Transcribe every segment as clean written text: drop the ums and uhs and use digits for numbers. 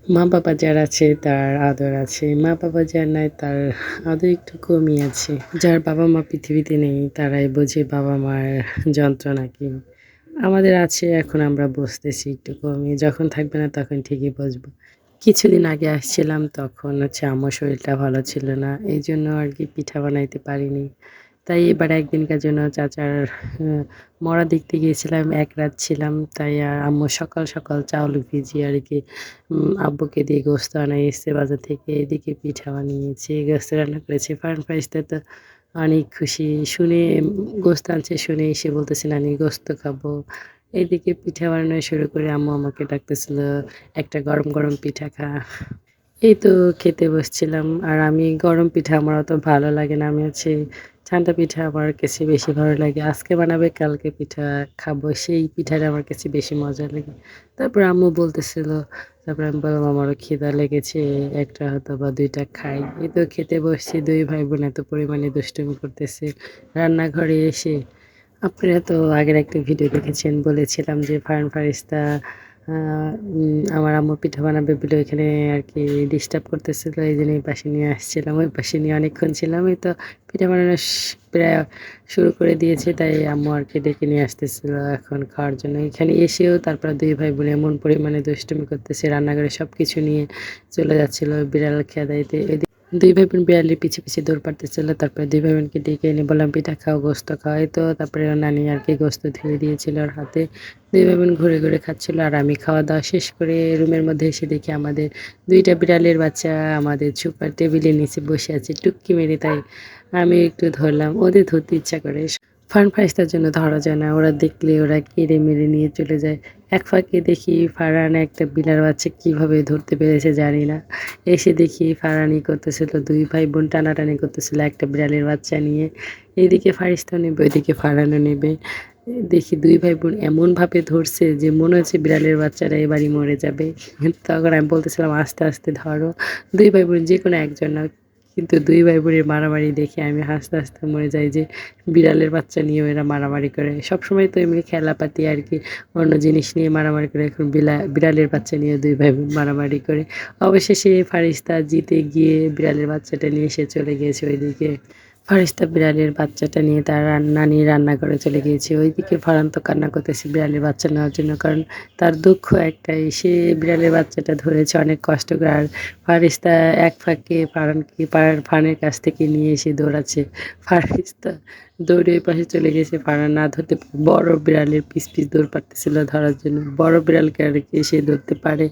মা-বাবা যার আছে তার আদর আছে। মা-বাবা যার নাই তার আদর একটু কমই আছে। যার বাবা-মা পৃথিবীতে নেই তারাই বোঝে বাবা-মার যন্ত্রণা কি। আমাদের আছে এখন আমরা বুঝতেছি একটু কমই। যখন থাকবে না তখন ঠিকই বুঝবো। কিছুদিন আগে আসছিলাম তখন হচ্ছে আম্মুর শরীরটা ভালো ছিল না। এইজন্য আরকি পিঠা বানাইতে পারিনি। তাই এবার একদিনকার জন্য চাচার মড়া দেখতে গিয়েছিলাম, এক রাত ছিলাম। তাই আম্মু সকাল, সকাল চাউল ভিজিয়ে আরকি আব্বুকে দিয়ে গোশত আনাইছে বাজার থেকে। এদিকে পিঠা বানিয়েছি, গোশত রান্না করেছি। ফার্ন ফ্রাইসটা তো অনেক খুশি। শুনে গোশত আনছে শুনে এসে বলতেছে, "নানি গোশত খাবো।" এদিকে পিঠা বানানো শুরু করে আম্মু আমাকে ডাকতেছিল, "একটা গরম, গরম পিঠা খা।" এই তো খেতে বসছিলাম। আর আমি গরম পিঠা আমার অত ভালো লাগে না। আমি হচ্ছে ঠান্ডা পিঠা আমার কাছে বেশি ভালো লাগে। আজকে বানাবে কালকে পিঠা খাবো। সেই পিঠাটা আমার কাছে বেশি মজা লাগে। তারপর আম্মু বলতেছিল, তারপরে আমি বললাম আমারও খিদা লেগেছে। ১ টা হয়তো বা ২ টা খাই। এই তো খেতে বসছি ২ ভাই বোন এত পরিমাণে দুষ্টুমি করতেছে। রান্নাঘরে এসে আপনারা তো আগের একটা ভিডিও দেখেছেন বলেছিলাম যে ফারহান ফারিস্তা আ আমার আম্মু পিঠা বানাবে বলে ওইখানে আরকি ডিস্টার্ব করতেছিল। এইজন্য এই পাশে নিয়ে আসছিলাম। ওই পাশে নিয়ে অনেকক্ষণ ছিলাম। এই তো পিঠা বানানো প্রায় শুরু করে দিয়েছে তাই আম্মু আরকি ডেকে নিয়ে আসতেছিল এখন খাওয়ার জন্য। এখানে এসেও তারপর ২ ভাই বোন এমন পরিমাণে দুষ্টুমি করতেছে রান্নাঘরে সবকিছু নিয়ে চলে যাচ্ছিল বিড়াল খেদাইতে। ২ ভাই বোন বিড়ালের পিছে, পিছে দৌড় পাড়তেছিল। তারপরে ২ ভাই বোনকে ডেকে এনে বললাম, "পিঠা খাও, গোশত খাও।" এই তো তারপরে ওর নানি আরকি গোশত ধুয়ে দিয়েছিল ওর হাতে। ২ ভাই বোন ঘুরে, ঘুরে খাচ্ছিল। আর আমি খাওয়া-দাওয়া শেষ করে রুমের মধ্যে এসে দেখি আমাদের ২ টা বিড়ালের বাচ্চা আমাদের সোফার টেবিলের নিচে বসে আছে টুক্কি মেরে। তাই আমি একটু ধরলাম। ওদের ধরতে ইচ্ছা করে। ফার্ন ফ্রাইসটার জন্য ধরা যায় না। ওরা দেখলে ওরা কেড়ে মেরে নিয়ে চলে যায়। এক ফাঁকে দেখি ফারহান একটা বিড়াল বাচ্চা কিভাবে ধরতে পেরেছে জানি না। এসে দেখি ফারহান করতেছিল ২ ভাই বোন টানাটানি করতেছিল একটা বিড়ালের বাচ্চা নিয়ে। এদিকে ফারিস্তাও নেবে, ওইদিকে ফারহানও নেবে। দেখি ২ ভাই বোন এমনভাবে ধরছে যে মনে হচ্ছে বিড়ালের বাচ্চাটা এবারই মরে যাবে। তখন আমি বলতেছিলাম, "আস্তে, আস্তে ধরো।" ২ ভাই বোন যেকোনো একজন না। কিন্তু ২ ভাই বোনের মারামারি দেখে আমি হাসতে, হাসতে মরে যাই যে বিড়ালের বাচ্চা নিয়েও এরা মারামারি করে। সবসময় তো এমনি খেলাপাতি আরকি অন্য জিনিস নিয়ে মারামারি করে। এখন বিড়ালের বাচ্চা নিয়ে ২ ভাই বোন মারামারি করে। অবশেষে ফারিস্তা জিতে গিয়ে বিড়ালের বাচ্চাটা নিয়ে সে চলে গিয়েছে ওইদিকে। ফারিস্তা বিড়ালের বাচ্চাটা নিয়ে তার নানি রান্নাঘরে চলে গিয়েছে। ওইদিকে ফারহান তো কান্না করতেছে বিড়ালের বাচ্চা নেওয়ার জন্য। কারণ তার দুঃখ একটাই, সে বিড়ালের বাচ্চাটা ধরেছে অনেক কষ্ট করে। আর ফারিস্তা এক ফাঁকে ফারহানকে ফারহানের কাছ থেকে নিয়ে এসে দৌড়াচ্ছে। ফারিস্তা দৌড়ে ওই পাশে চলে গেছে। ফারহান না ধরতে বড় বিড়ালের পিছ, পিছ দৌড় পাড়তেছিল ধরার জন্য। বড় বিড়ালকে আর কি সে ধরতে পারে।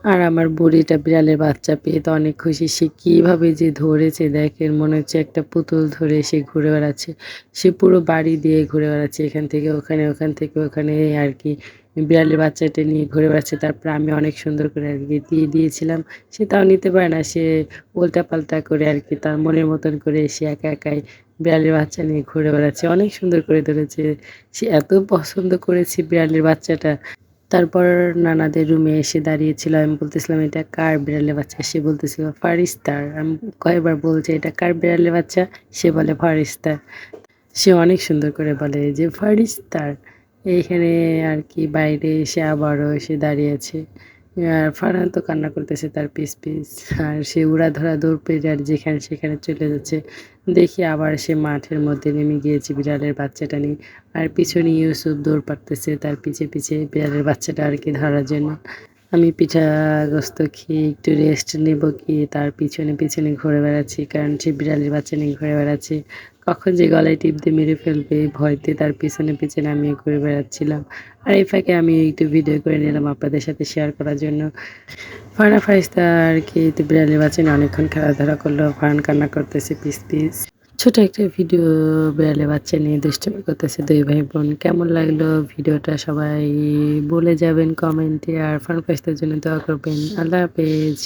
আর আমার বুড়িটা বিড়ালের বাচ্চা পেয়ে তো অনেক খুশি। সে কিভাবে যে ধরেছে দেখেন মনে হচ্ছে একটা পুতুল ধরে সে ঘুরে বেড়াচ্ছে। সে পুরো বাড়ি দিয়ে ঘুরে বেড়াচ্ছে। এখান থেকে ওখানে, ওখান থেকে ওখানে আরকি বিড়ালের বাচ্চাটা নিয়ে ঘুরে বেড়াচ্ছে। তারপরে আমি অনেক সুন্দর করে আরকি দিয়ে দিয়েছিলাম। সে তাও নিতে পারে না। সে উল্টাপাল্টা করে আরকি তার মনের মতন করে সে একা একাই বিড়ালের বাচ্চা নিয়ে ঘুরে বেড়াচ্ছে। অনেক সুন্দর করে ধরেছে। সে এত পছন্দ করেছে বিড়ালের বাচ্চাটা। তারপর নানাদের রুমে এসে দাঁড়িয়েছিল। আমি বলতেছিলাম, "এটা কার বিড়ালের বাচ্চা?" সে বলতেছিল, "ফারিস্তার।" আমি কয়েকবার বলছি, "এটা কার বিড়ালের বাচ্চা?" সে বলে, "ফারিস্তার।" সে অনেক সুন্দর করে বলে যে, "ফারিস্তার।" এইখানে আরকি বাইরে এসে আবারও এসে দাঁড়িয়েছে। আর ফারহান তো কান্না করতেছে তার পিছ, পিছ। আর সে উড়াধরা দৌড় পেয়ে আর যেখানে সেখানে চলে যাচ্ছে। দেখি আবার সে মাঠের মধ্যে নেমে গিয়েছে বিড়ালের বাচ্চাটা নিয়ে। আর পিছনে ইউসুফ দৌড় পাড়তেছে তার পিছে, পিছে বিড়ালের বাচ্চাটা আরকি ধরার জন্য। আমি গোস্ত খেয়ে একটু রেস্ট নেব কি তার পিছনে, পিছনে ঘুরে বেড়াচ্ছি। কারণ সে বিড়ালের বাচ্চা নিয়ে ঘুরে বেড়াচ্ছে। কখন যে গলায় টিপ দিয়ে মেরে ফেলবে এই ভয়তে তার পিছনে, পিছনে আমিও ঘুরে বেড়াচ্ছিলাম। আর এই ফাঁকে আমি একটু ভিডিও করে নিলাম আপনাদের সাথে শেয়ার করার জন্য। ফারহান ফারিস্তা আরকি বিড়ালের বাচ্চা নিয়ে অনেকক্ষণ খেলাধুলা করলো। ফারহান কান্না করতেছে পিছ, পিছ। ছোট একটা ভিডিও বিড়ালের বাচ্চা নিয়ে দুষ্টুমি করতেছে ২ ভাই বোন। কেমন লাগলো ভিডিওটা সবাই বলে যাবেন কমেন্টে। আর ফারহান ফারিস্তার জন্য দোয়া করবেন। আল্লাহ হাফেজ।